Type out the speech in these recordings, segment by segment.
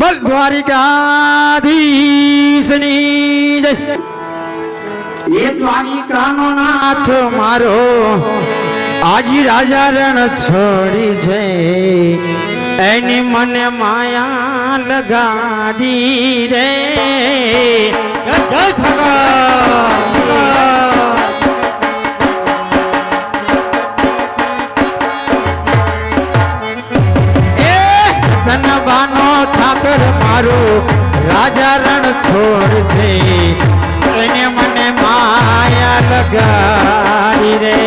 બોલ દ્વારિકાધીશની જય। એ દ્વારિકાનો નાથ મારો આજી રાજા રણ છોડી છે, એની મને માયા લગાડી રે। જય જય ધનબાનો ઠાકર મારો રાજા રણ છોડ છે, એને મને માયા લગાડી રે।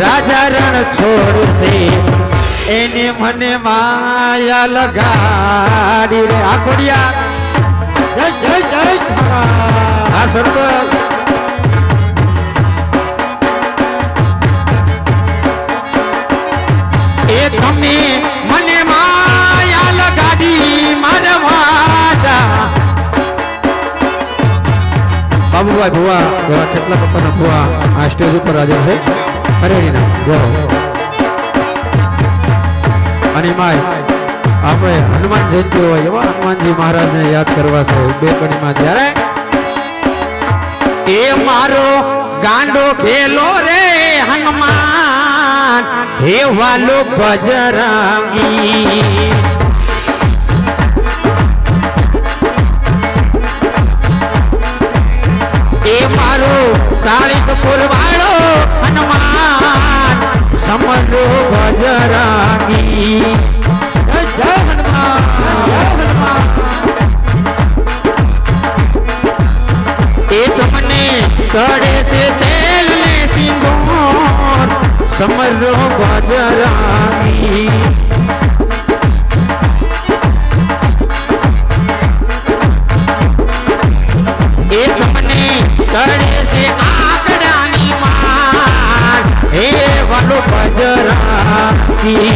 રાજા રણ છોડશે, એને મને માયા લગાડી રે। આ કોડિયા જય જય જય હા સર્વ એ તમે મને માયા લગાડી મારા વાડા। બાબુભાઈ ભુવા એવા કેટલા પપ્પાના ભુવા આ સ્ટેજ ઉપર હાજર છે। અને માય આપણે હનુમાન જયંતિ હોય એવા હનુમાનજી મહારાજને યાદ કરવા છે બે કડીમાં। જ્યારે એ મારો ગાંડો ખેલો રે હનુમાન હે વાલો બજરંગી, એ મારો સાળીતપુર વાળો હનુમાન સમજો બજરંગી। જય જય હનુમાન જય હનુમાન। એ તમને ચડે છે તેલ ને સિંદૂર સમજો બજરંગી। એ તમને ચડે છે આકડાની માન હે વાલો બજરંગી।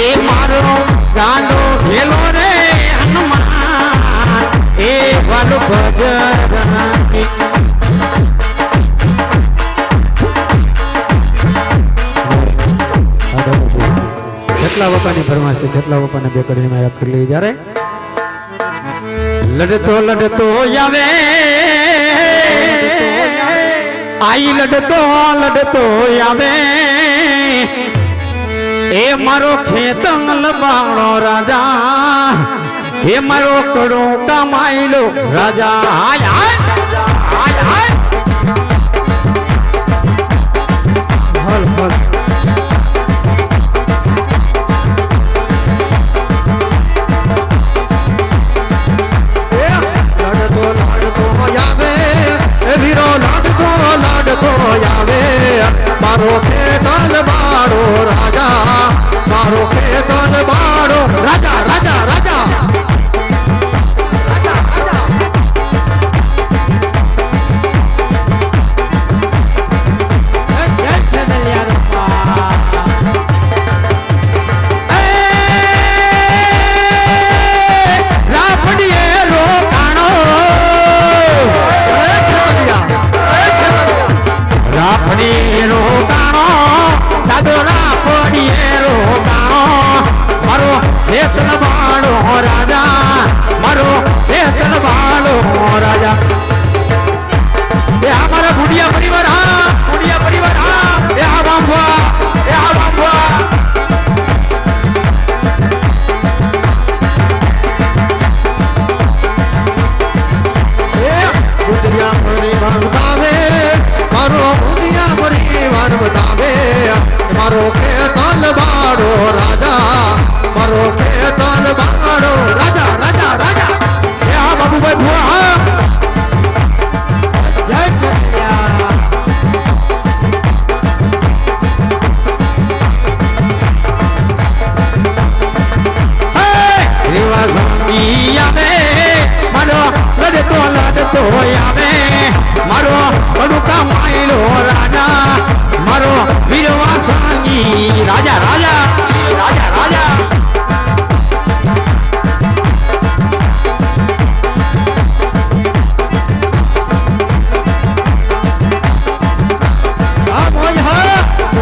એ મારો ગાંડો ઘેલો રે હનુમાન હે વાલો બજરંગી। કેટલા બાપાની ફરમાશ છે, કેટલા બાપાને બે કરીને યાદ કરી લઈએ। જ્યારે લડતો લડતો આવે આઈ લડતો લડતો આવે, એ મારો ખેતંગ લબાણો રાજા, એ મારો કડો કમાયેલો રાજા। હાય હાય હાય હાય હલ હલ મારો ખેતલ બાળો રાજા, મારો ખેતલ બાળો રાજા રાજા રાજા રાજા રાજા। મારો ખેતલ બાળો રાજા, મારો ખેતલ બાળો રાજા રાજા રાજા। બાબુભાઈ ભુવા માયલો આવે મારો બડુકા માયલો રાજા મારો વીરવા સાંગી રાજા રાજા રાજા રાજા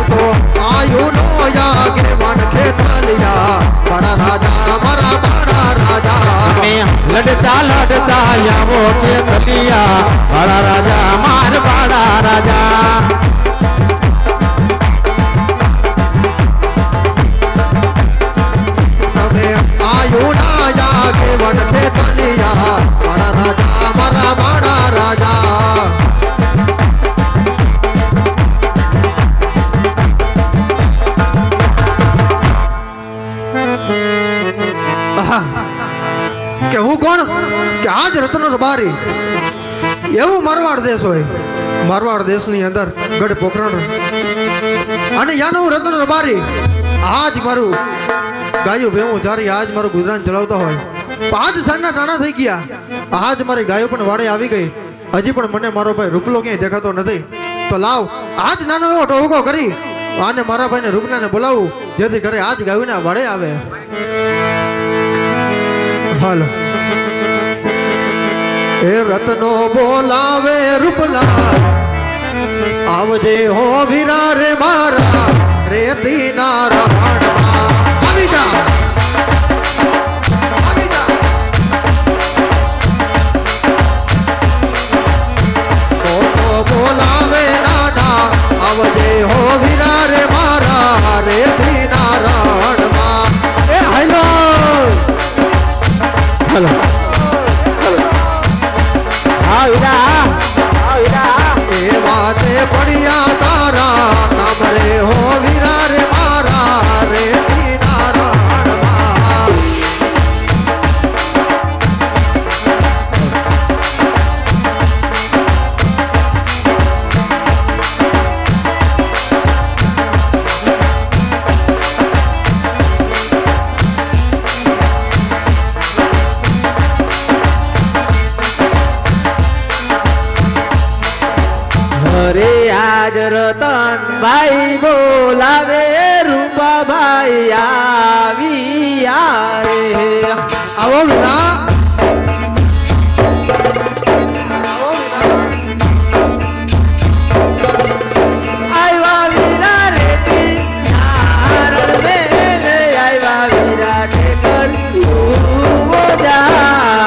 તો આયુ નો યાગે વન ખેતલિયા બડા રાજા મારા બડા રાજા લડતા લડતા આવો કે કલિયા બાળા રાજા માર બાળા રાજા તમે આયુ ના યાગે વન ખેતલિયા બડા રાજા મારા બડા રાજા કે હું કોણ કે આજ રત્ન રબારી એવું મારવાડ દેશ હોય મારવાડ દેશની અંદર ગઢ પોખરણ અને યાનું રત્ન રબારી આજ મારું ગાયો ભેવું જારી આજ મારું ગુજરાન ચલાવતા હોય પાંચ સાંજના ટાણા થઈ ગયા આજ મારી ગાયો પણ વાડે આવી ગઈ હજી પણ મને મારો ભાઈ રૂપલો ક્યાંય દેખાતો નથી તો લાવ આજ નાનો એવો ટોકો કરી આને મારા ભાઈને રૂપનાને બોલાવું જેથી ઘરે આજ ગાયોના વાડે આવે હાલો એ રત્નો બોલાવે રૂપલા આવજે હો વીરા રે મારા રેતી ના રણમાં આવી જા આવી જા તો બોલાવે નાના આવજે હો વીરા રે મારા રેતી ના રણમાં એ હાલો હલો હા વીરા એ વાતે પડ્યા તારા કામરે હો વીરા રે મારા રે નારાયણમાં અરે આજ રતન ભાઈ બોલાવે રૂપા ભાઈ આવી રે આવો વીરા આવ્યા વીરા રેતી નારણ મેલ આવ્યા વીરા ઠેકર મોજાર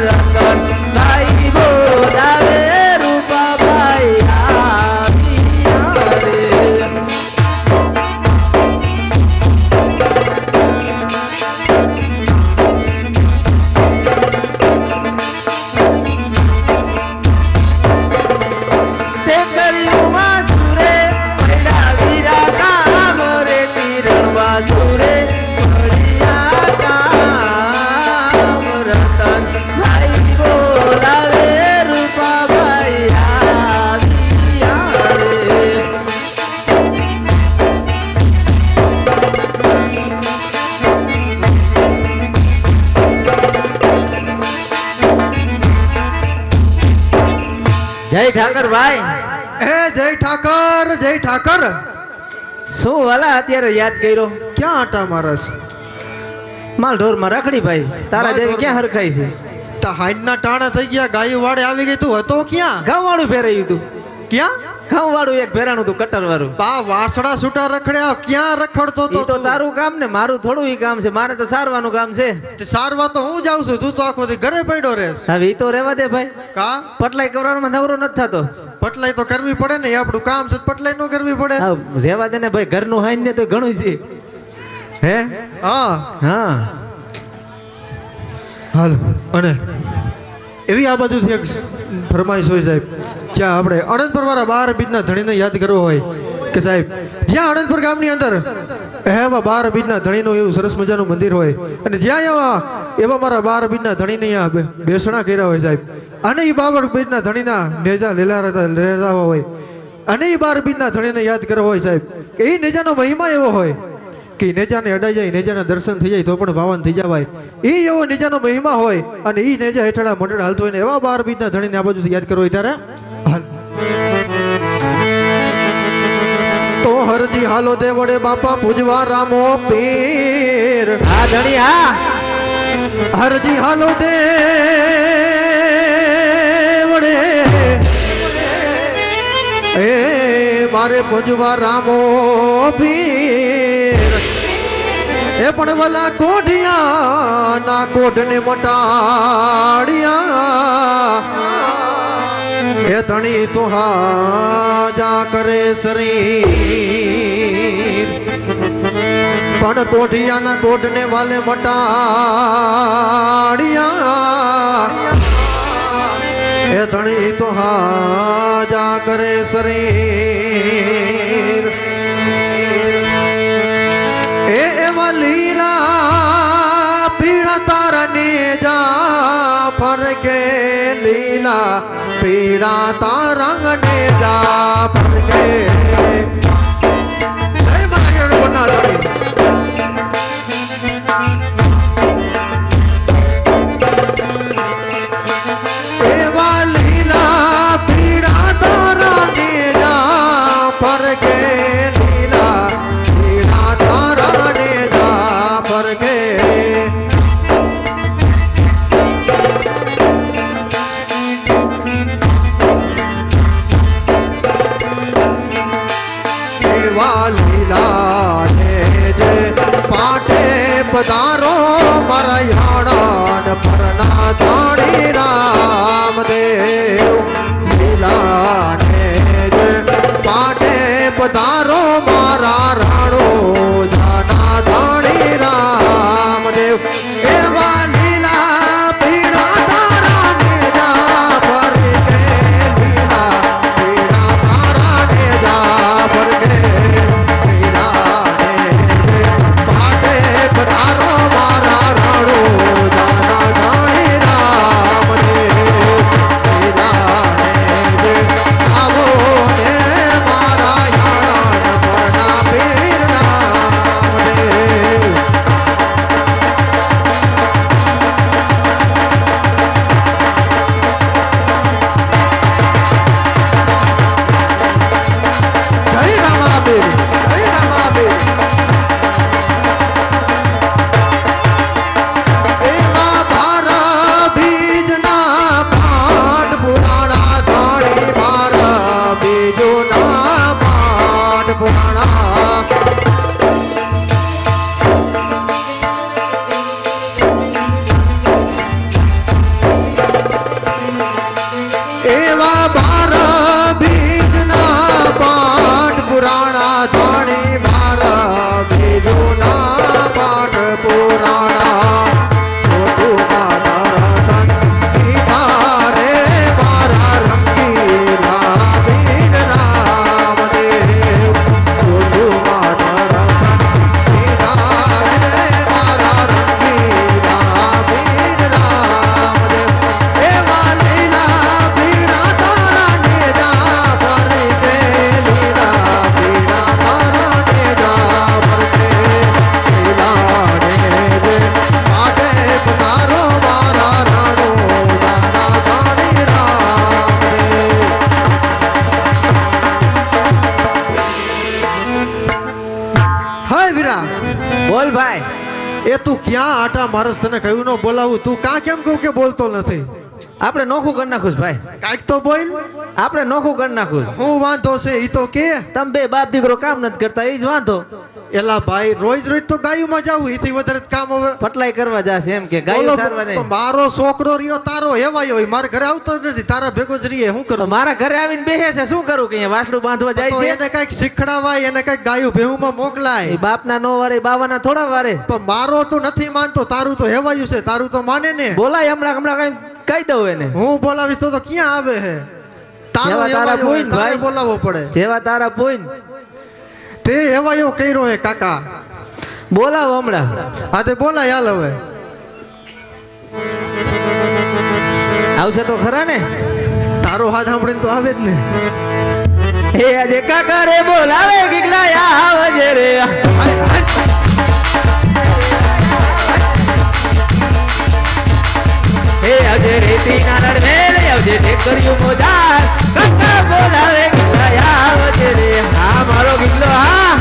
રતન ભાઈ બોલાવે રૂપા ભાઈ આવી રે ટેકરીઓમાં સુરે પડ્યા વીરા કામ રે તીરણમાં સુરે પડ્યા કામ રતન ભાઈ બોલાવે રૂપા ભાઈ આવ્યા રે જય ઠાકર ભાઈ એ જય ઠાકર શું વાલા અત્યારે યાદ કર્યો ક્યાં આટા મારસ માલ ઢોર માં રખડી ભાઈ તારા જેવી ક્યાં હરખાઈ છે તા હાઈના ટાણા થઈ ગયા ગાયો વાડે આવી ગઈ તું હતો ક્યાં ઘઉં વાળું ફેરાયું તું ક્યાં ઘઉં વાળું એક ફેરાણું તું કટર વાળું બા વાસડા છૂટા રખડ્યા ક્યાં રખડતો ઈ તો તારું કામ ને મારું થોડું ઈ કામ છે મારે તો સારવાનું કામ છે તે સારવા તો હું જાઉં છું તું તો આખો દી ઘરે પડ્યો રે હવે ઈ તો રહેવા દે ભાઈ કા પટલાઈ કરવાનું નવરો નથી થતો પટલાઈ તો કરવી પડે ને એ આપણું કામ છે પટલાઈ નો કરવી પડે હા રહેવા દે ને ભાઈ ઘરનું હાઈ ને તો ઘણું છે હે હા હા હાલ અને એવી આ બાજુથી એક ફરમાઈશ હોય સાહેબ જ્યાં આપણે અણંદપુર વાળા 12 બીજના ધણીને યાદ કરવો હોય કે સાહેબ જ્યાં અણંદપુર ગામની અંદર એવા 12 બીજના ધણીનું એવું સરસ મજાનું મંદિર હોય અને જ્યાં એવા મારા 12 બીજના ધણીને અહીંયા બેસણા કર્યા હોય સાહેબ અને એ 12 બીજના ધણીના નેજા લેલા હોય અને એ 12 બીજના ધણીને યાદ કરવો હોય સાહેબ કે એ નેજાનો મહિમા એવો હોય કે નેજાને અડાઈ જાય નેજાના દર્શન થઈ જાય તો પણ ભાવન થઈ જવાય એ એવો નેજાનો મહિમા હોય અને એ નેજા હેઠળ મંડળ હાલતો હોય ને એવા 12 બીજના ધણીને આ બાજુથી યાદ કરવો હોય ત્યારે હાલ. તો હરજી હાલો દે વડે બાપા પૂજવા રામો પીર હા ધણી હા હરજી હાલો દે વડે એ મારે પૂજવા રામો પીર એ પણ વલા કોઢિયા ના કોઢને મટાડિયા એ ધણી તો હાજા કરે શરીર પણ કોઢિયાના કોઢને વાલે મટાડિયા એ ધણી તો હાજા કરે શરીર એ એવા લીલા પીળા તારા ને જા ફરકે લીલા પીળા તારા ને જા ફરકે એવા લીલા પીળા તારા ને જા ફરકે લીલા પીળા તારા ને જા ફરકે એવા લીલા ને જે પાટે પધારો મારા યાણા પરના જાણી રામદેવ લીલા ને જે પાટે પધારો મારા રાણો જાના જાણી રામદેવ એવા લીલા પીળા તારા ને જા ફરકે લીલા પીળા તારા ને જા ફરકે લીલા ને જે પાટે પધારો મારા રાણો જાના જાણી રામદેવ લીલા ને જે આવો ને મારા યાણા પરના પીર રામદેવ જય રામાબીર જય રામાબીર એવા ભારા બીજના પાઠ પુરાણા ધાણી ભારા બીજોના પાઠ પુરાણા એવા બારા બીજના પાઠ પુરાણા ધાણી મારા બીજોના પાઠ પુરાણા છોટુના દર્શન દીધા રે મારા રંગીલા વીર રામદેવ છોટુના દર્શન દીધા રે મારા રંગીલા વીર રામદેવ એવા લીલા પીળા તારા ને જા ફરકે લીલા પીળા તારા ને જા ફરકે લીલા ને જે પાટે પધારો મારા રાણો જાના જાણી રામદેવ હાય વીરા બોલ ભાઈ એ તું ક્યાં આટા મારસ તને કહ્યું ન બોલાવું તું કાં કેમ કહું કે બોલતો નથી આપણે નોખું કરી નાખું ભાઈ કાંઈક તો બોલ આપણે નોખું કરી નાખું હું વાંધો છે ઈ તો કે તમે બે બાપ દીકરો કામ નથી કરતા એ જ વાંધો એલા ભાઈ રોજ રોજ તો ગાયુંમાં જાવું એથી વધારે જ કામ હવે ફટલાઈ કરવા જાશે એમ કે બોલો, ગાયો સારવા તો નહીં મારો છોકરો રહ્યો તારો હેવાયો હોય મારા ઘરે આવતો જ નથી તારા ભેગો જ રહીએ હું તો કરું મારા ઘરે આવીને બેસે છે શું કરું કે અહીંયા વાસળું બાંધવા જાય તો છે એને કઈક શીખડાવાય એને કઈક ગાયું ભેહુમાં એ મોકલાય બાપના નો વારે બાવાના થોડા વારે પણ મારો તો નથી માનતો તારું તો હેવાયું છે તારું તો માને ને બોલાય હમણાં કઈ કહી દઉં એને હું બોલાવીશ તો ક્યાં આવે હે તારો જેવા તારા હેવાયો હોય, બોઈન તારે ભાઈ. બોલાવવો પડે જેવા તારા બોઈન તે હેવાયો કર્યો હે કાકા બોલાવો હમણાં હા તે બોલાય હાલ હવે આવશે તો ખરા ને તારો હાથ સાંભળીને તો આવે જ ને હે આજે કાકા રે બોલાવે ગીગલા આવજે રે હાય, હાય. હે આવજે રેતી ના રણવેલ આવજે ઠેકરિયું મોજાર કાકા બોલાવે ગિલ્લા આવજે રે હા મારો ગિલ્લો હા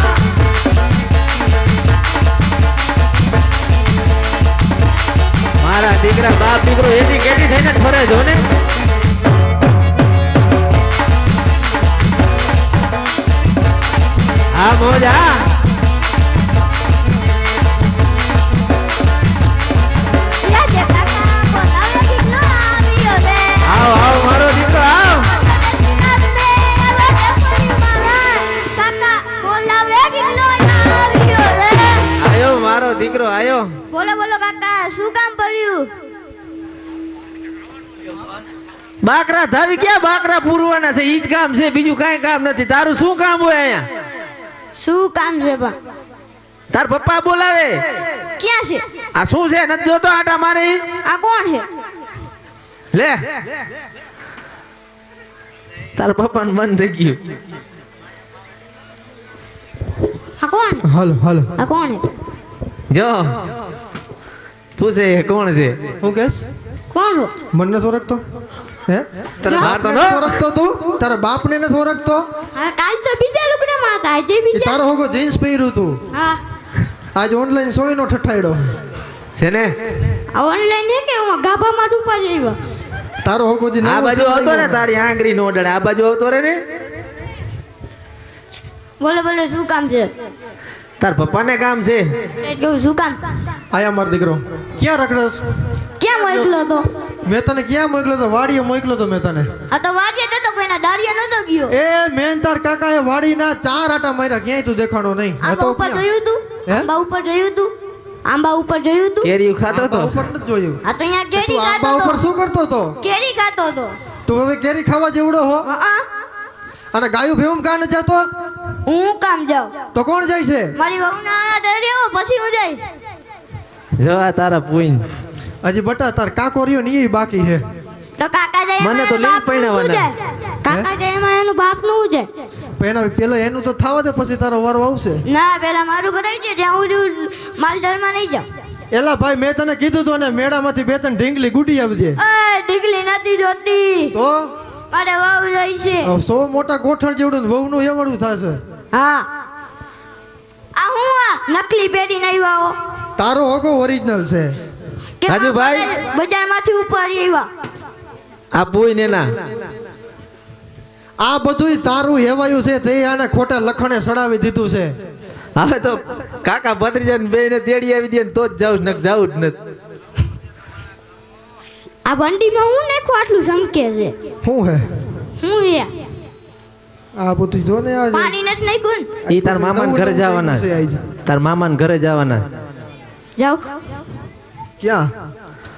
મારા દીકરા બાપ દીકરો એથી કેટી થઈને જ ફરે જો ને હા મોજા આવ આવ મારો દીકરો આવ આયો મારો દીકરો આયો બોલો બોલો કાકા શું કામ પડ્યું બાકરા ધાવી ક્યાં બાકરા પૂરવાના છે ઈ જ કામ છે બીજું કાંઈ કામ નથી તારું શું કામ હોય અહીંયા શું કામ છે પણ તાર પપ્પા બોલાવે ક્યાં છે આ શું છે નથી જોતો આટા મારી આ કોણ છે લે તાર પપ્પાનું મન થઈ ગયું આ કોણ છે? હાલો હાલો આ કોણ છે જો પૂછે કોણ છે હું કેસ કોણ છો મન નથી ઓળખતો હે તારા બાપ બાપને તો નથી ઓળખતો તું તારા બાપને નથી ઓળખતો હા કાલ તો બીજા લુગડામાં હતા આજે એ બીજા તારો હોગો જીન્સ પહેર્યું તું હા આજ ઓનલાઈન સોયનો ઠઠાયડો છે ને આ ઓનલાઈન હે કે હું ગાભામાં ટૂપા જઈવા તારો હોગો જે આ બાજુ આવતો ને તારી આંગળી નો ડળે આ બાજુ આવતો રે ને બોલો બોલો શું કામ છે તાર પપ્પાને કામ છે એ કહું શું કામ આયા મારો દીકરો ક્યાં રખડસ ક્યાં મોકલો તો મેં તને ક્યાં મોકલ્યો તો વાડીએ મોકલ્યો તો મેં તને આ તો વાડીએ તો કોઈના દાડિયા નતો ગયો એ મેન તાર કાકા એ વાડીના 4 આટા માર્યા ક્યાંય તું દેખાણો નહીં આંબા ઉપર જોયું તું હે? આંબા ઉપર જોયું તું આંબા ઉપર જોયું તું કેરી ખાતો તો આંબા ઉપર નથી જોયું આ તો અહીંયા કેરી તું આંબા ખાતો ઉપર તો શું કરતો તો કેરી ખાતો તો તું હવે કેરી ખાવા જેવડો હો હા અને ગાયું ભેવું કાન જતો હું કામ જાઉં તો કોણ જાય છે મારી વહુના દરિયો પછી હું જઈશ જો આ તારા પૂઈન હજી બટા તાર કાકો રહ્યો ને એ બાકી છે તો કાકા જાય મને એમાં તો એનું લીંક બાપનું શું પૈણાવાના. જાય? કાકા જાય એમાં એનું બાપનું શું જાય? પણ એના પેલા એનું તો થવા દે પછી તારો વારો આવશે ના પેલા મારું કરાવી છે ત્યાં હું માલદરમાં નહીં જાઉં એલા ભાઈ મેં તને કીધું તું ને મેળામાંથી 2-3 ઢીંગલી ગુટી આવી દે એ ડીગલી નથી જોતી તો મારે વહુ જોઈ છે 100 મોટા ગોઠણ જેવડું વહુનું એવડું થશે હા આ હું આ નકલી પેટી નહીં વાવો તારો હોગો ઓરિજિનલ છે કે રાજુભાઈ. બજારમાંથી ઉપર આવ્યા આ પૂઈન એના આ બધુંય તારું હેવાયું છે તે આને ખોટા લખણે સડાવી દીધું છે હવે તો કાકા ભત્રીજાને બેયને તેડી આવી દે ને તો જ જાઉં ને જાઉં જ નથી આ બંડીમાં હું નાખું આટલું ચમકે છે શું હે હું એ આ બધું જો ને આજે પાણી નથી નાખ્યું ને? ઈ તાર મામાને ઘરે જવાના છે. તાર મામાને ઘરે જવાના જાઉં ક્યાં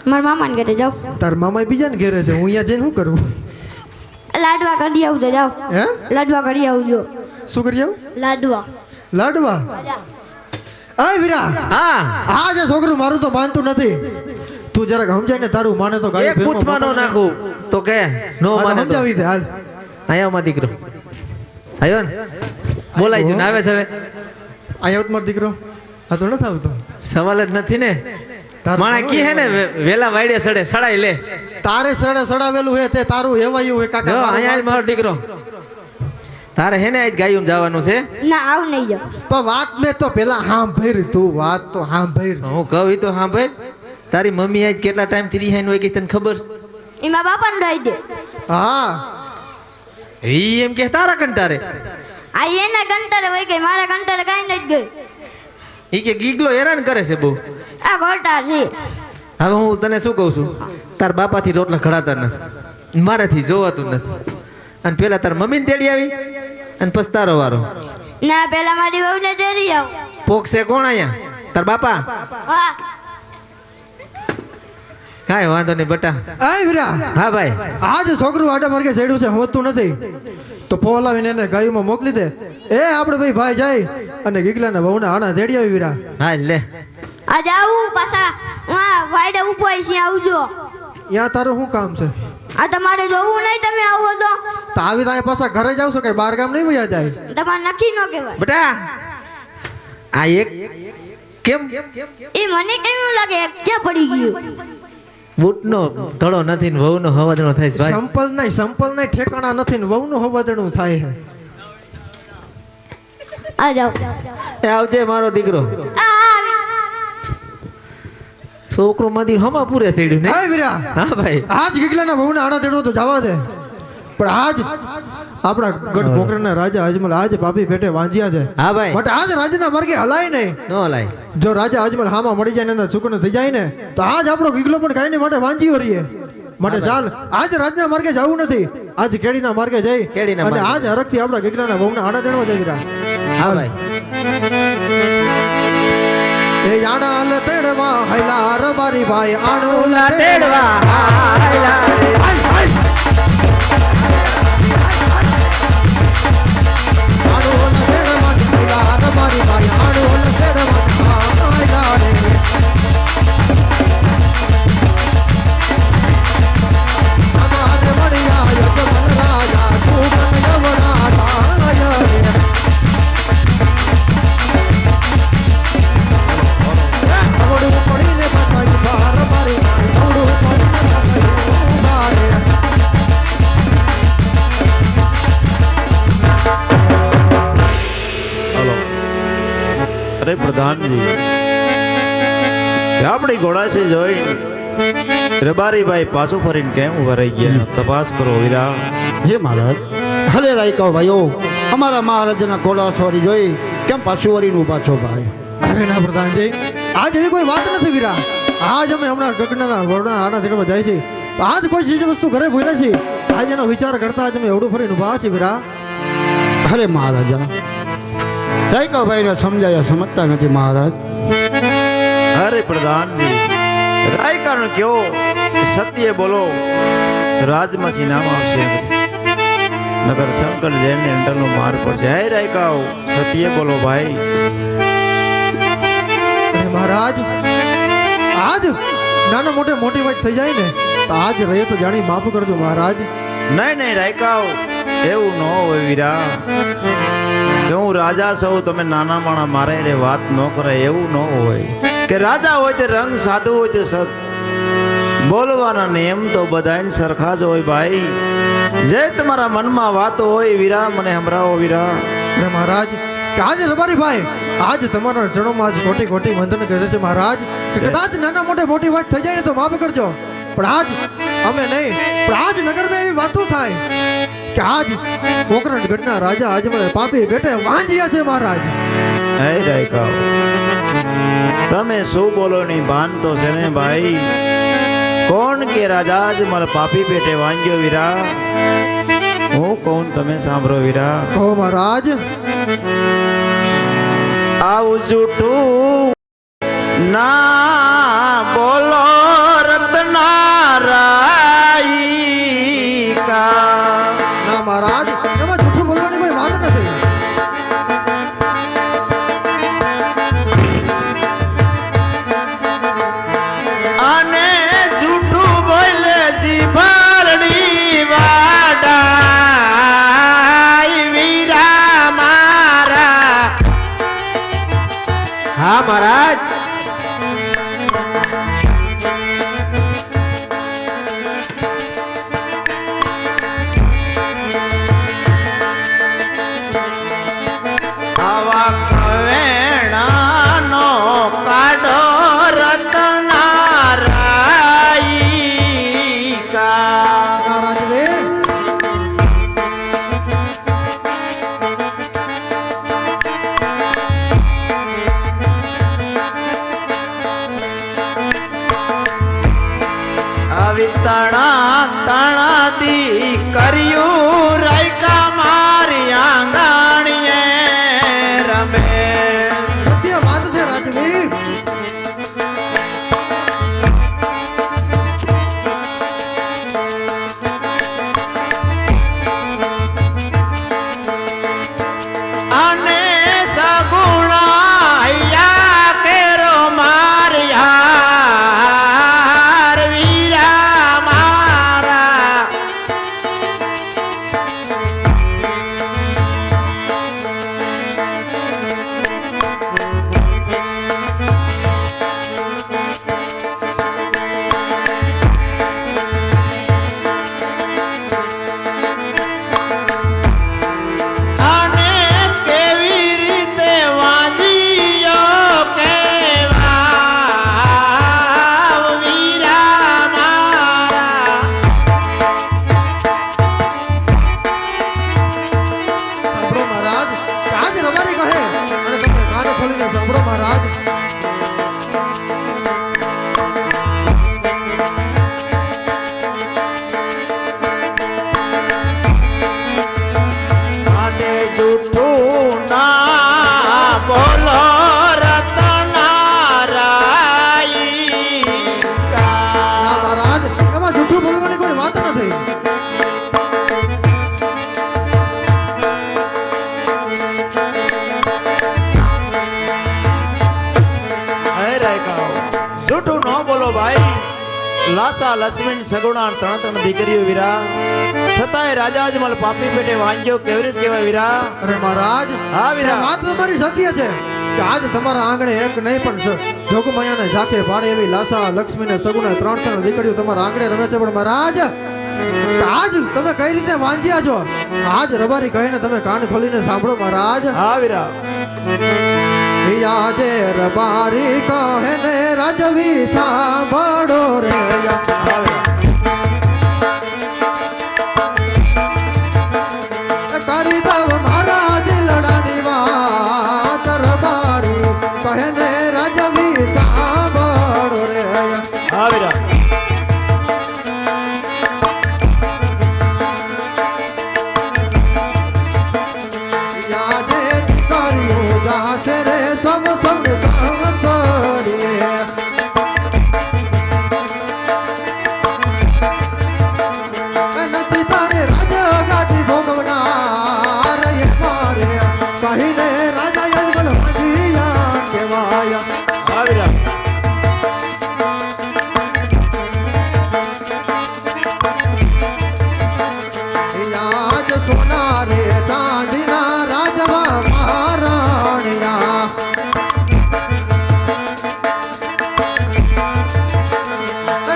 મારા મામાને ઘરે જાઉં તાર મામા બીજાને ઘેરે છે હું અહીંયા જઈને શું કરું લાડવા કરી આવું તો જાઓ હે લાડવા કરી આવજો શું કરી આવું લાડવા લાડવા અય વીરા હા આ જે છોકરું મારું તો માનતું નથી તું જરાક સમજાય ને તારું માને તો ગાયું એક ભેગું પૂછમાં નો નાખું તો કે નો હાલ માને તો સમજાવી દે હાલ આયો માં દીકરો આયો ને બોલાય જો ને આવે છે હવે અહીંયા મારો દીકરો આ તો નથી આવતો સવાલ જ નથી ને તારું માણા કી હે ને વેલા વાડે સડે સડાઈ લે તારે સડે સડાવેલું હે તે તારું હેવાયું હે જો કાકા અહીંયા જ મારો દીકરો તારે હે ને આજ ગાયું જવાનું છે ના આવ નહીં જાઉં પણ વાત મેં તો પેલા સાંભળ તું વાત તો સાંભળ હું કહું ઈ તો સાંભળ તારી મમ્મી આજ કેટલા ટાઈમ થી રિહાઈન હોય કે તને ખબર એમાં બાપાને રહી દે હા ઈ એમ કે તારા કંટારે આ એના કંટારે હોય ગઈ મારા કંટારે કાંઈ નથી ગઈ ઈ કે ગીગલો હેરાન કરે છે બહુ આ ખોટા છે હવે હું તને શું કહું છું તાર બાપાથી રોટલા ખડાતા નથી મારાથી જોવાતું નથી અને પેલા તાર મમ્મીને તેડી આવી અને પછી તારો વારો ના પેલા મારી વહુને તેડી આવ પોકશે કોણ અહીંયા તાર બાપા હા કાંઈ વાંધો નહીં બટા આય વીરા હા ભાઈ આ જે છોકરું આડા માર્ગે ચડ્યું છે હોતું નથી તો ફોલાવીને એને ગાયુંમાં મોકલી દે એ આપણે ભાઈ જાય અને ગીગલાના વહુને આણા તેડી આવી વીરા હા લે આજ આવું પાછા હા વાયડે ઉભો છે આવજો ત્યાં તારું શું કામ છે આ તમારે જોવું નહીં તમે આવો તો તો આવી ત્યાં પાછા ઘરે જાવ છો કે બાર ગામ નહીં વયા જાય તમારે નક્કી ન કહેવાય બટા આ એક કેમ એ મને કેમ લાગે ક્યાં પડી ગયું બૂટનો ધડો નથી ને વહુનો હવાદણો થાય છે ભાઈ. સંપલ નહીં ઠેકાણા નથી ને વહુનું હવાદણું થાય છે. આ જાઓ એ આવજે મારો દીકરો. છોકરો માંથી હમા પૂરે ચડ્યું ને. હા વીરા, હા ભાઈ. આજ ગીગલાના વહુને આડા તેડો તો જવા દે, પણ આજ આપણા ગઢ પોકરણના રાજા અજમલ આજ પાપી પેટે વાંજ્યા છે. હા ભાઈ. માટે આજ રાજના માર્ગે હલાય નહીં. નો લાય. જો રાજા અજમલ હામાં મળી જાય ને અંદર સુકન થઈ જાય ને તો આજ આપણો ગીગલો પણ કાંઈ માટે વાંજ્યો રહીએ. માટે ચાલ આજ રાજના માર્ગે જવું નથી, આજ કેડીના માર્ગે જઈ કેડીના અને માર્ગે. આજ હરખથી આપણા ગીગલાના વહુને આડા તેડવા જાય વીરા. હા ભાઈ. એ આડા લ તેડવા હૈલા રબારી ભાઈ આણો લ તેડવા હાયલા રે. હાય હાય આણો લ તેડવા હૈલા રબારી ભાઈ આણો લ તેડવા હૈલા રે. અમારે મળ્યા યજમલ રાજા સુકન યવડા તાય રે. આવડું પડીને બતાયું બાર બારી ભાઈ આવડું પડીને બતાયું બારે. હલો અરે પ્રધાનજી કે આપણી ઘોડાસી જોઈ રબારીભાઈ પાછું ફરીને કેમ ઉભા રહી ગયા? તપાસ કરો વીરા. હે મહારાજ, હલે રાયકા ભાઈઓ, અમારા મહારાજના ઘોડા સવારી જોઈ કેમ પાછું વળીને ઊભા છો ભાઈ? અરે ના પ્રધાનજી, આજ એવી કોઈ વાત નથી વીરા. આજ અમે હમણાં ગગનના વરણા આના દેડમાં જાય છે. આજ કોઈ ચીજ વસ્તુ ઘરે ભૂલ્યા છે. આજ એનો વિચાર કરતા આજ અમે એવડું ફરીને ઊભા છે વીરા. અરે મહારાજા, રાયકા ભાઈને સમજાયા સમજતા નથી મહારાજ. અરે પ્રધાનજી રાયકાનું કયો સત્ય બોલો, રાજમાંથી નામ આવશે નગર શંકર જૈન અંડરનો માર પડશે. હે રાયકાઓ સત્ય બોલો ભાઈ. અને મહારાજ આજ નાના મોટે મોટી વાત થઈ જાય ને તો આજ રહે તો જાણી માફ કરજો મહારાજ. નહીં નહીં રાયકાઓ એવું ન હોય વીરા, કે હું રાજા છું તમે નાના માણા મારે રે વાત ન કરે એવું ન હોય. કે રાજા હોય તે રંગ સાધુ હોય તે સત બોલવાના નિયમ તો બધાને સરખા જ હોય ભાઈ. જે તમારા મનમાં વાતો હોય વીરા મને સંભળાવો વીરા. અરે મહારાજ કે આજે રબારી ભાઈ આજ તમારા ચરણોમાં આજ ખોટી ખોટી વંદન કરે છે મહારાજ. કે કદાચ નાના મોટે મોટી વાત થઈ જાય ને તો માફ કરજો, પણ આજ અમે નહીં, પણ આજ નગરમાં એવી વાતો થાય કે આજ પોકરણ ગઢના રાજા આજ મને પાપી બેટે વાંજ્યા છે મહારાજ. હે રાયકાઓ તમે શું બોલો ની ભાન તો છે ને ભાઈ. કોણ કે રાજા જ મારા પાપી પેટે વાંગ્યો વીરા? હું કોણ તમે સાંભળો વીરા. કહો મહારાજ. આવું જૂઠું ના બોલો રત્નારાયકા. ના મહારાજ એમાં જૂઠું બોલવાની કોઈ વાત નથી. અને જૂઠું બોલે જીભરડી વાડાઈ વીરા મારા. હા મહારાજ. લાસા લક્ષ્મણ સગુણા ત્રણ ત્રણ દીકરીઓ વીરા છતાંય રાજા અજમલ પાપી પેટે વાંગ્યો કેવી રીતે કહેવાય વીરા? અરે મહારાજ હા વીરા. એ માત્ર મારી સત્ય છે કે આજ તમારા આંગણે એક નહીં પણ જોગમાયાને ઝાંખે પાડે એવી લાસા લક્ષ્મીને સગુણા ત્રણ ત્રણ દીકરીઓ તમારા આંગણે રમે છે. પણ મહારાજ આજ તમે કઈ રીતે વાંજ્યા છો? આજ રબારી કહીને તમે કાન ખોલીને સાંભળો મહારાજ. હા વીરા. આજે રબારી કહે ને રાજવી સાંભળો રે. કરી દવ મહારાજ લડાની વાત રબારી કહે ને રાજવી સાંભળો રે. હા વીરા. આજે કર્યું જાશે રે સમ સમ સંસરીએ. નથી તારે રાજા ગાદી ભોગવનાર એ મારે કહીને રાજા યજમલ વાંજિયા કહેવાય. હા વીરા. આજ સોના રે ચાંદીના રાજવા મહારાણિયા.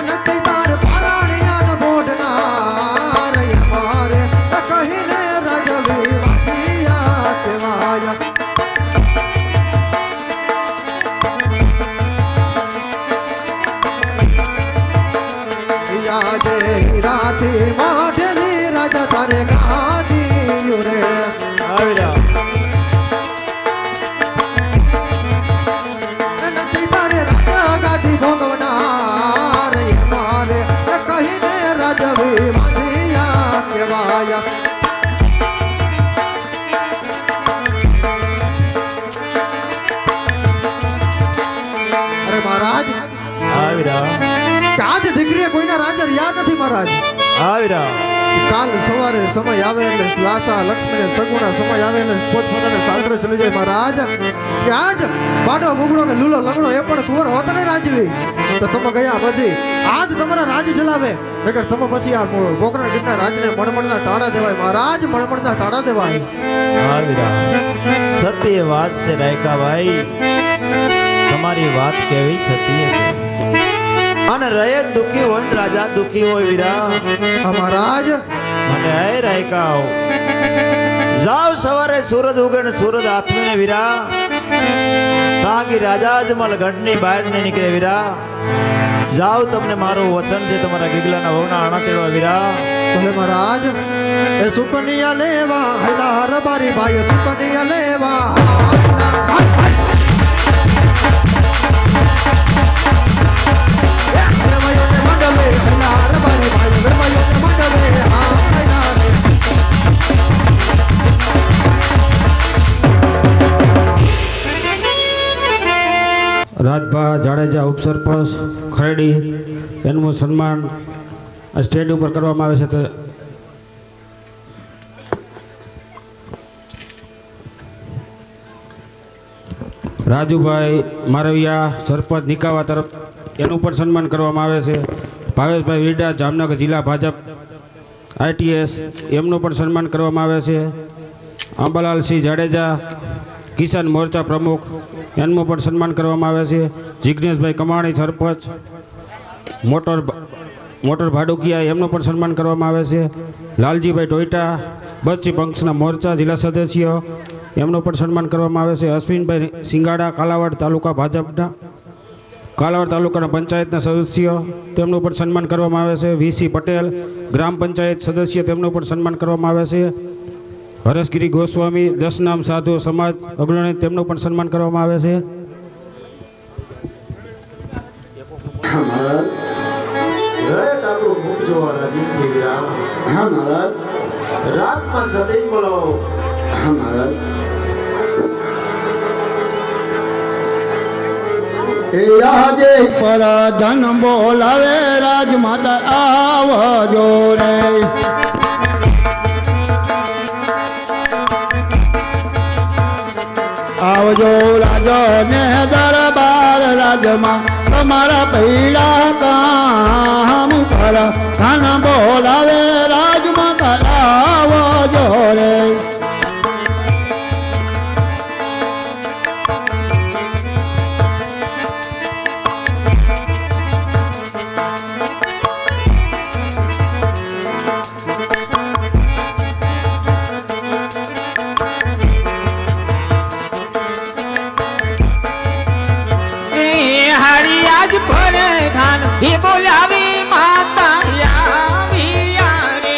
નથી તાર પારાણિયા મોઢના રે મારે કહીને રાજવી વાંજિયા કહેવાય. આજે રાતી માઠેલી રાજા તારે ગાદી રે. હા વીરા. નથી તારે રાજા ગાદી ભોગવનાર એ મારે કહીને રાજવી વાંજિયા કહેવાય. અરે મહારાજ હા વીરા. કે આજ દીકરીએ કોઈના રાજા યાદ નથી મહારાજ. હા વીરા. કાલ સવારે સમય આવે એટલે લાસા લક્ષ્મીને સગુણા સમય આવે એટલે પોતપોતાના સાસરે ચલી જાય મહારાજ. કે આજ બાડો મુગડો કે લૂલો લંગડો એ પણ કુંવર હોત ને રાજવી તો તમે ગયા પછી આજ તમારા રાજ ચલાવે નકર તમે પછી આ પોકરણ ગીરના રાજને મણમણના તાળા દેવાય મહારાજ. મણમણના તાળા દેવાય. હા વીરા. સત્ય વાત છે રાયકા ભાઈ. તમારી વાત કેવી સત્ય છે. અને રયત દુખી હોય ને રાજા દુખી હોય વીરા. હા મહારાજ. માટે હે રાયકાઓ જાવ સવારે સૂરજ ઉગે ને સૂરજ હાથમીને વીરા તાકી રાજા અજમલ ગઢની બહાર ને નીકળે વીરા. જાવ તમને મારું વસન છે તમારા ગીગલાના વહુના આણા તેડવા વીરા. ભલે મહારાજ. એ સુકનિયા લેવા હૈલા રબારી ભાઈ સુકનિયા લેવા રાજભા જાડેજા ઉપસરપંચ ખરેડી એનું સન્માન સ્ટેજ ઉપર કરવામાં આવે છે. તો રાજુભાઈ મારવિયા સરપંચ નિકાવા તરફ એનું પણ સન્માન કરવામાં આવે છે. ભાવેશભાઈ વીડા જામનગર જિલ્લા ભાજપ ITS એમનું પણ સન્માન કરવામાં આવે છે. અંબાલાલસિંહ જાડેજા કિસાન મોરચા પ્રમુખ એમનું પણ સન્માન કરવામાં આવે છે. જિગ્નેશભાઈ કમાણી સરપંચ મોટર ભાડુકિયા એમનું પણ સન્માન કરવામાં આવે છે. લાલજીભાઈ ટોઈટા બચ્ચી પંક્ષના મોરચા જિલ્લા સદસ્ય એમનું પણ સન્માન કરવામાં આવે છે. અશ્વિનભાઈ સિંગાડા કાલાવાડ તાલુકા ભાજપના કાલાવાડ તાલુકાના પંચાયતના સદસ્ય તેમનું પણ સન્માન કરવામાં આવે છે. VC પટેલ ગ્રામ પંચાયત સદસ્ય તેમનું પણ સન્માન કરવામાં આવે છે. હરેશગીરી ગોસ્વામી દસનામ સાધુ સમાજ અગ્રણી તેમનું પણ સન્માન કરવામાં આવે છે. રાતમાં સદૈવ બોલો. આજે પર ધન બોલાવે રાજમાતા આવજો રે. આવજો રાજો ને દરબાર રાજમાં તમારા પૈડા કામ પર ધન બોલાવે રાજમાં કલાવો જોરે હરિયાજ પર ધાન હે બોલાવી માતા આવ્યા રે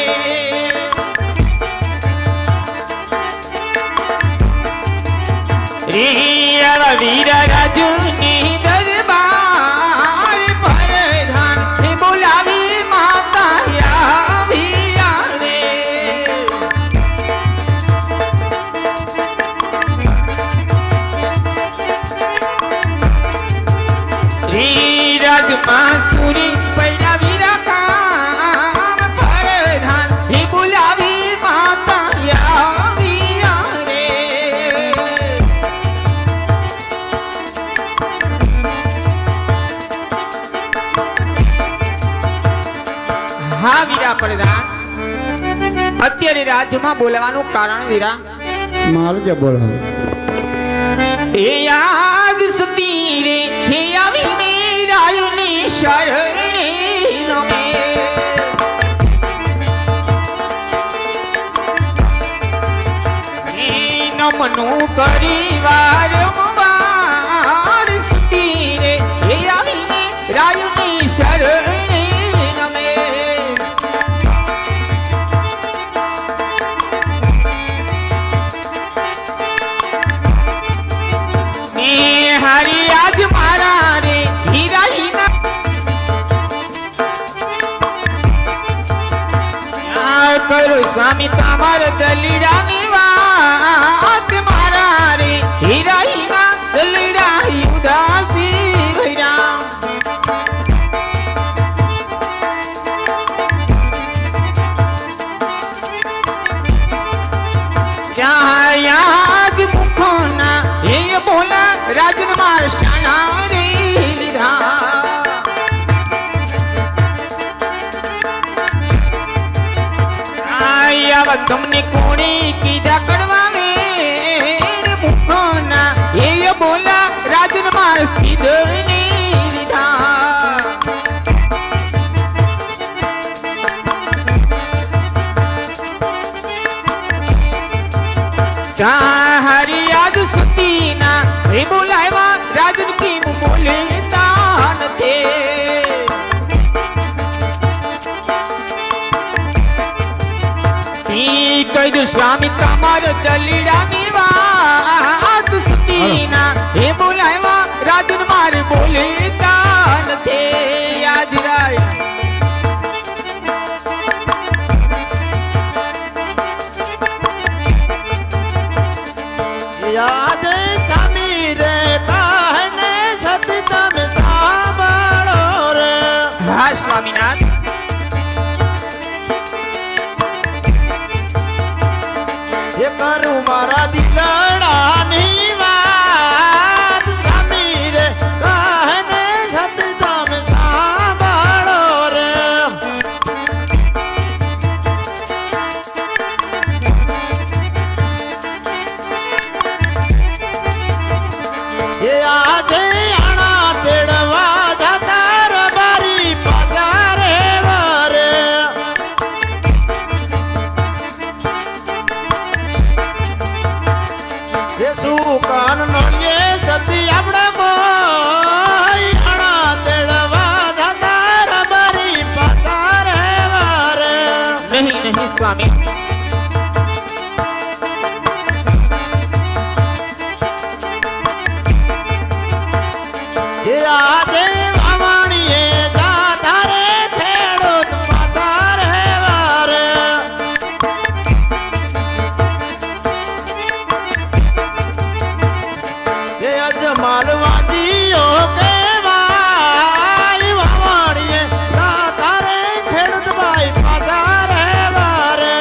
રે વીર રાજુની દરબાર પર ધાન હે બોલાવી માતા આવ્યા રે રાજમાસુરી પૈડા વીરા કામ પરધાન હે બોલાવી માતા આવ્યા રે હા વીરા પરધાન અત્યારે રાજ્યમાં બોલાવાનું કારણ વીરા મારે જે બોલો એ યાદ સતી રે હે આવીને રાયુની શરણે નમે નમનું કરી વારંવાર સતી રે હે આવીને રાયુની શરણે નમે હરી આજ મારા રે હીરાહીના કરો સ્વામી તમાર દલીડાની વાત મારા રે હીરાહીના દલીડા ઉદાસી ભૈરા ચાયાજ મુખોના હે બોલા રાજન માર શાના રે લીધા આયા તમને કોણી કીધા કરવા મે મુખોના હે બોલા રાજન માર સીધ ને લીધા હરિયાદ સુતીના હે બોલાવ્યા રાજન કી બોલેતા નથી કહી સ્વામી તમાર દલીડાની વાત સુતીના હે બોલાવ્યા રાજન મારે બોલેતા નથી આજ રાય યાદ સ્વામી રે કહને સતી તમે સાંભળો રે હા સ્વામીનાથ એ કરું મારા દિલડાની વાત સ્વામી રે કહને સતી તમે સાંભળો રે એ આજે આણા તેડવા જતા રબારી પાછા રે વરે એ શું કાન નળીએ સતી આપણે મોય આણા તેડવા જતા રબારી પાછા રે વરે નહીં સ્વામી એ આજે વાવણીએ જાતા રે ખેડૂત પાછા રે વરે એ અજમાલ વાજીઓ કેવાય વાવણીએ જાતા રે ખેડૂત ભાઈ પાછા રે વરે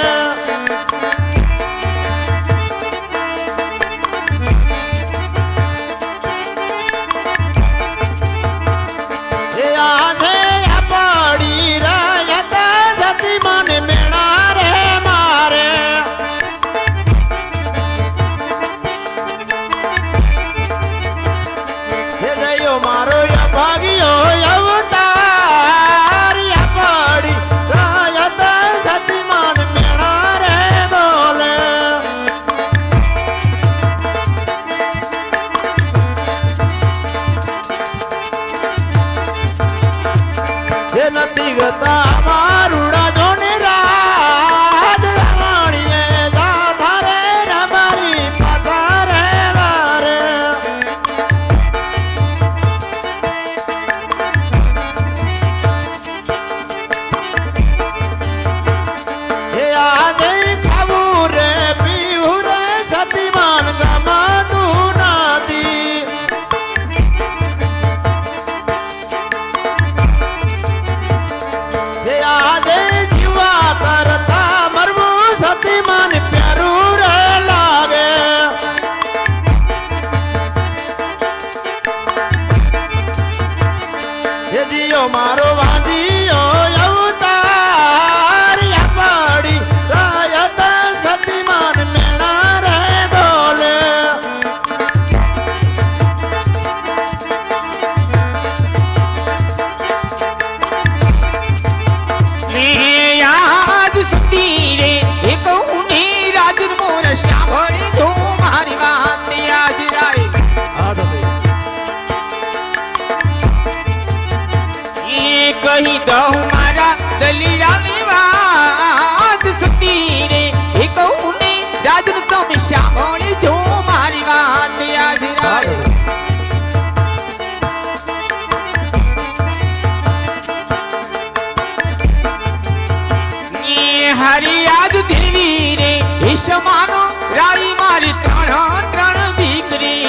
આજ દેવી રે એ સમાનો રાઈ મારી ત્રણ દીકરી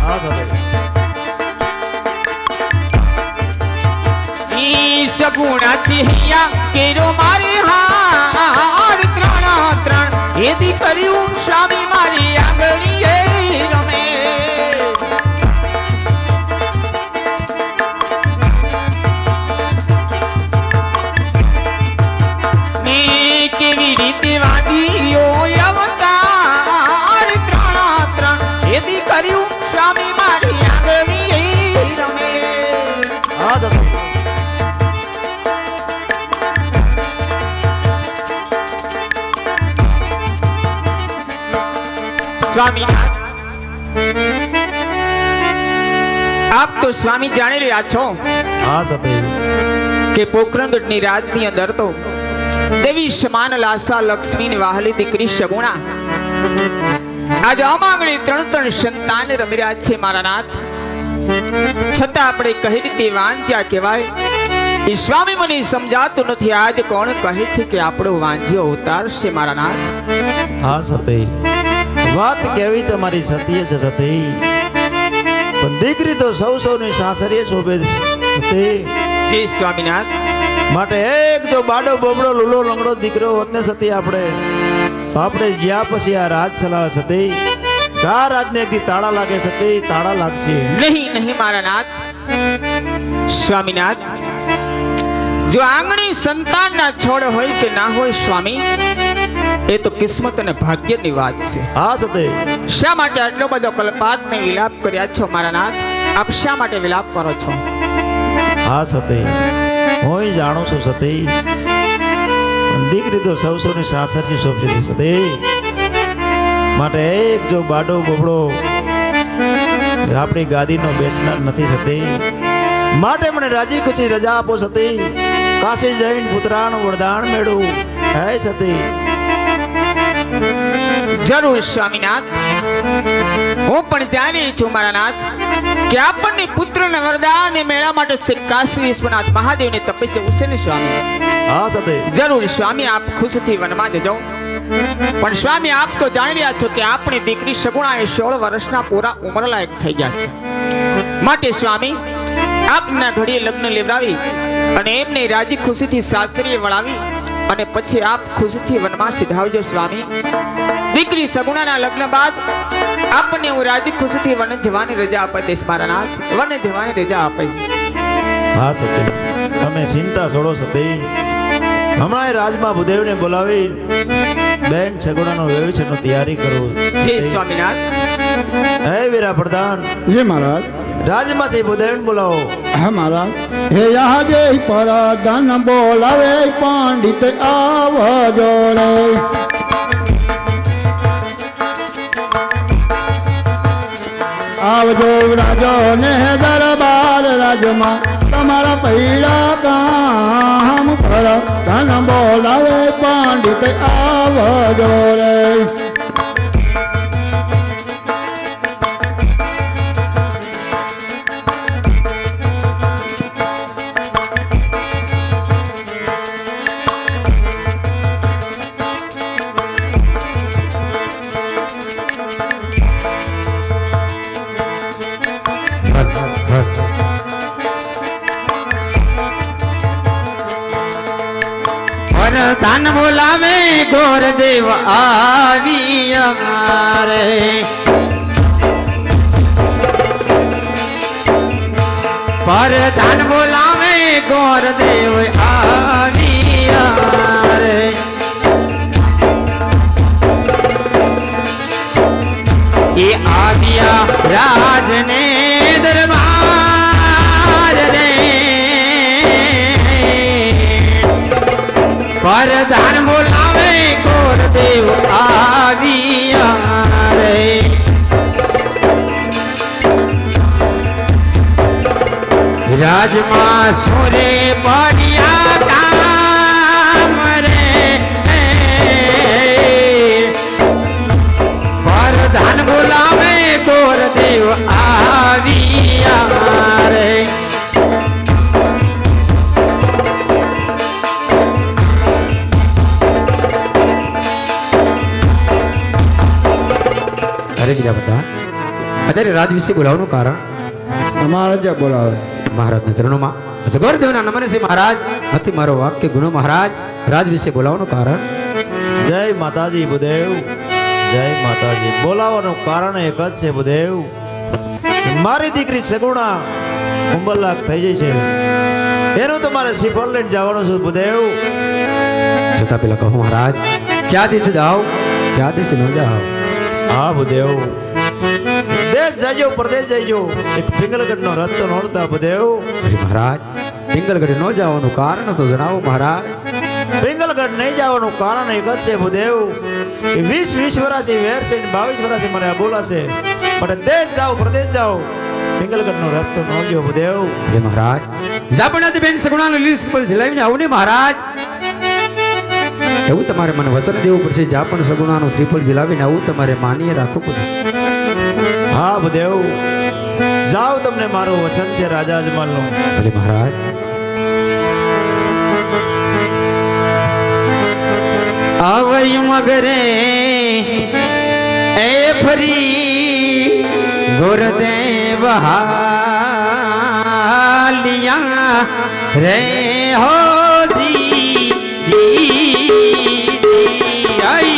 હા સતી ઈ સગુણા ચિહિયા કેરો મારી હાર ત્રણ એ દીકરીયું સ્વામી મારી આંગણીએ રમે ને કેવી રીતે વાદીઓ અવતાર ત્રણ એ દીકરીયું સ્વામી મારી આંગણીએ રમે હા સતી સ્વામીનાથ આપ તો સ્વામી જાણી રહ્યા છો હા સતી કે પોખરણગઢની રાજની અંદર તો દેવી સમાન લાસા લક્ષ્મીની વહાલી દીકરી સગુણા આજ અમાગણી ત્રણ સંતાન રમી રહ્યા છે મારા નાથ છતાં આપણે કઈ રીતે વાંજ્યા કહેવાય એ સ્વામી મને સમજાતું નથી આજ કોણ કહે છે કે આપણો વાંજ્યો અવતાર છે મારા નાથ હા સતી વાત કેવી તમારી સત્ય છે સતી પણ દીકરી તો સૌની સાસરીએ શોભે સતી જય સ્વામીનાથ માટે એક જો બાડો બોબડો લૂલો લંગડો દીકરો હોત ને સતી આપણે ગયા પછી આ રાજ ચલાવે સતી આ રાજને એકથી તાળા લાગે સતી તાળા લાગશે નહીં મારા નાથ સ્વામીનાથ જો આંગણી સંતાનના છોડ હોય કે ના હોય સ્વામી એ તો કિસ્મત અને ભાગ્યની વાત છે હા સતી શા માટે આટલો બધો કલ્પાત ને વિલાપ કર્યા છો મારા નાથ આપ શા માટે વિલાપ કરો છો હા સતી હું જાણું છું સતી દીકરી તો સૌની સાસરી શોભે સતી માટે એક જો બાડો બોબડો આપણી ગાદીનો બેસનાર નથી સતી માટે મને રાજી ખુશી રજા આપો સતી કાશી જૈન પુત્રાણ વરદાન મેળવું હે સતી જરૂર સ્વામીનાથ હું પણ જાણી છું મારા નાથ કે આપણને પુત્રના વરદાન મેળા માટે શ્રી કાશી વિશ્વનાથ મહાદેવને તપસ્યા ઉસે ને સ્વામી હા સતી જરૂર સ્વામી આપ ખુશથી વનમાં જજો પણ સ્વામી આપ તો જાણી રહ્યા છો કે આપણી દીકરી સગુણા એ 16 વર્ષના પૂરા ઉંમરલાયક થઈ ગયા છે માટે સ્વામી આપના ઘડીએ લગ્ન લેવડાવી અને એમને રાજી ખુશીથી સાસરીએ વળાવી અને પછી આપ ખુશીથી વનમાં સિધાવજો સ્વામી દીકરી સગુણાના લગ્ન બાદ આપને હું રાજી ખુશીથી વન જવાની રજા આપી દઈશ મારા નાથ વન જવાની રજા આપી હા સતી તમે ચિંતા છોડો સતી હમણાં રાજમાં ભૂદેવને બોલાવી બેન સગુણાનો વ્યવસાયનો તૈયારી કરો જય સ્વામીનાથ હે વીરા પ્રધાન જી મહારાજ રાજમાં છે ભૂદેવને બોલાવો હા મહારાજ હે યાદે પર ધન બોલાવે પંડિત આવજો રે આવજો રાજો ને દરબાર રાજમાં તમારા પૈડા કામ પર ધન બોલાવે પંડિત આવજો રે વરદાન બોલાવે ગોરદેવ આવી અમારે વરદાન બોલાવે ગોરદેવ આવી અમારે એ આવ્યા રાજને દરબાર રે વરદાન બોલાવે ગોરદેવ આવ્યા રે રાજમાં સોરે પડ્યા કામ રે વરદાન બોલાવે ગોરદેવ આવ્યા રે અરે બીજા બધા અત્યારે રાજ વિશે બોલાવવાનું કારણ મહારાજા બોલાવે. મહારાજના ચરણોમાં જગોરદેવના નમન છે મહારાજ. નથી મારો વાક્ય ગુનો મહારાજ. રાજ વિશે બોલાવવાનું કારણ જય માતાજી બુદેવ, જય માતાજી. બોલાવાનું કારણ એક જ છે બુદેવ. મારી દીકરી સગુણા ઉંબરલાખ થઈ જાય છે, એનું તમારે શ્રીફળ લઈને જવાનું છે બુદેવ. છતાં પેલા કહું મહારાજ ક્યાં દિવસે જાઓ ક્યાં દિવસે ન જાઓ. હા બુદેવ, દેશ જજો પ્રદેશ જજો, એક પિંગલગઢનો રથ તો નોડતા બુદેવ. અરે મહારાજ પિંગલગઢ ન જવાનું કારણ તો જણાવો મહારાજ. પિંગલગઢ નહીં જવાનું કારણ એક જ છે બુદેવ કે 20 વર્ષથી વેર છે ને 22 વર્ષથી મને આ બોલાશે. માટે દેશ જાઓ પ્રદેશ જાઓ, પિંગલગઢનો રથ તો નોડજો બુદેવ. અરે મહારાજ જાપણાથી બેન સગુણાનો લીસ પર જલાવીને આવું ને મહારાજ. એવું તમારે મને વસન દેવું પડશે. જાપણ સગુણાનો શ્રીફળ જલાવીને આવું તમારે માનીએ રાખવું પડશે. હા બુદેવ જાઓ, તમને મારું વસન છે રાજા અજમલનું. ભલે મહારાજ. આવય મગરે એ ફરી ગુરદેવ હાલિયા રે હો જી આઈ.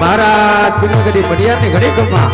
મહારાજ પિંગલગઢી પડિયા ને ઘડી ગમા.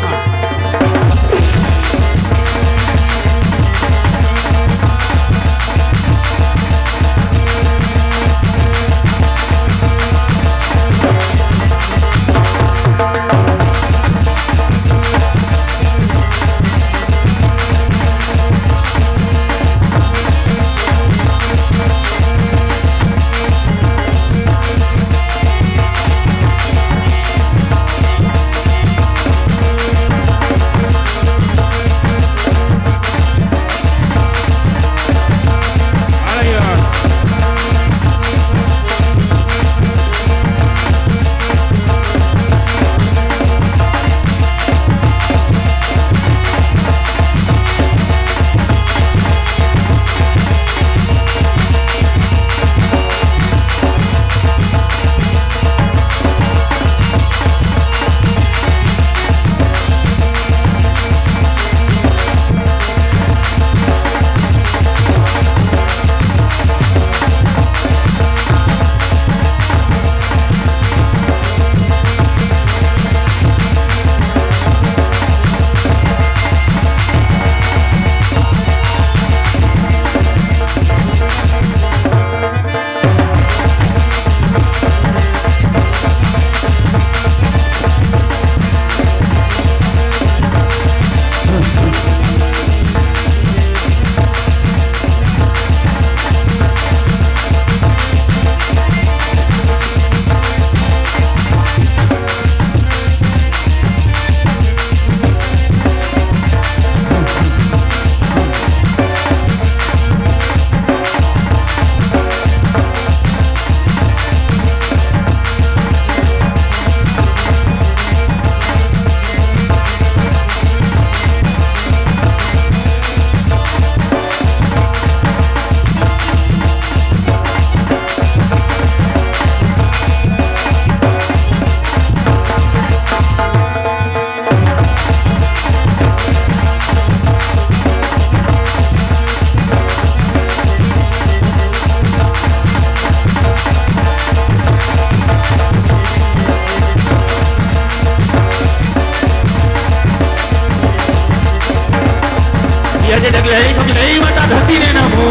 આજે ડગલે પગલે માતા ધરતીને નમો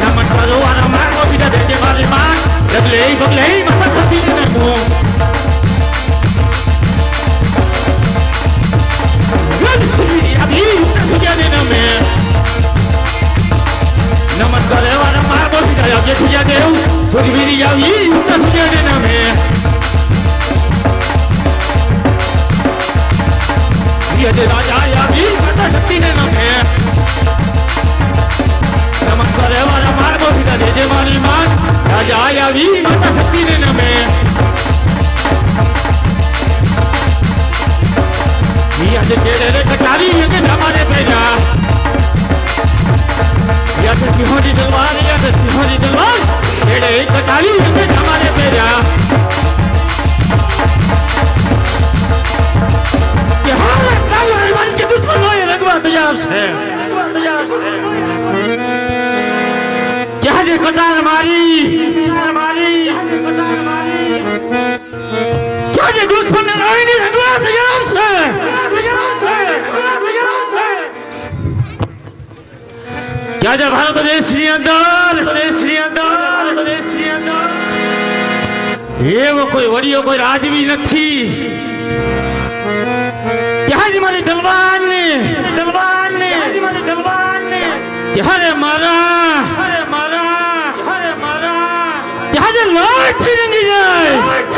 નમન કરો આના માર્ગો બીજા દેજે મારી માં ડગલે પગલે માતા ધરતીને નમો નમન કરે આના માર્ગો બીજા દેજે સુજા દેવ જોગવીરી આવી સુજાને નમે યજે રાજા આવી માતા શક્તિને નમે નમન કરે વાળા માર્ગો સીધા દેજે મારી માન રાજા આવી માતા શક્તિને નમે યજે કેડે રે કટારી યજે ધમારે પેજા યજે સિંહોની તલવાર યજે સિંહોની તલવાર કેડે કટારી યજે ધમારે પેજા કે હાલ તાલવારવાન કે દુશ્મનો એ રગવા તૈયાર છે ક્યાં જે કટાર મારી ક્યાં જે દુશ્મન લઈને રગવા તૈયાર છે ક્યાં જે ભારત દેશની અંદર એવો કોઈ વડીયો કોઈ રાજવી નથી ક્યાં જ મારી દલવાન ને ક્યારે મારા ક્યાં જ લાઠી રંગી જાય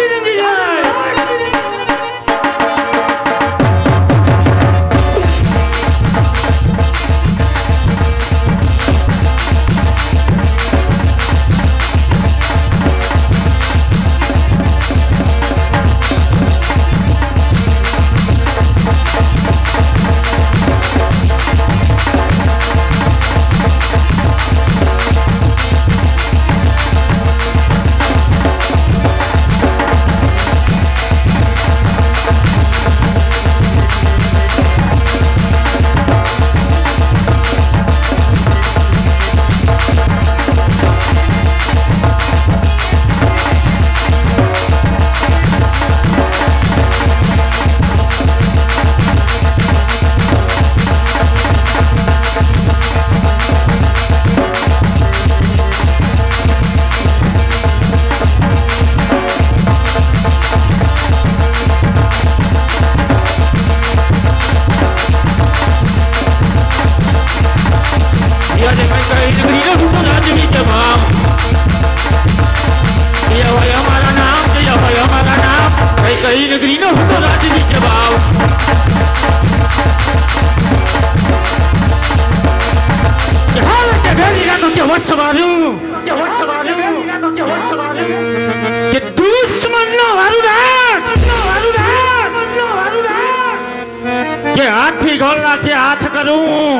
હાથ કરું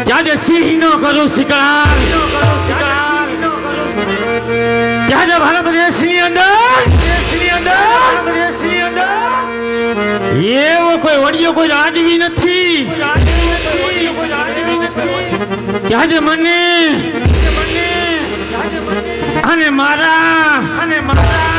ક્યાં જે સિંહ નો કરું શિકાર ક્યાં જે ભારત દેશની અંદર એવો કોઈ વડીયો કોઈ રાજવી નથી ક્યાં જે મને અને મારા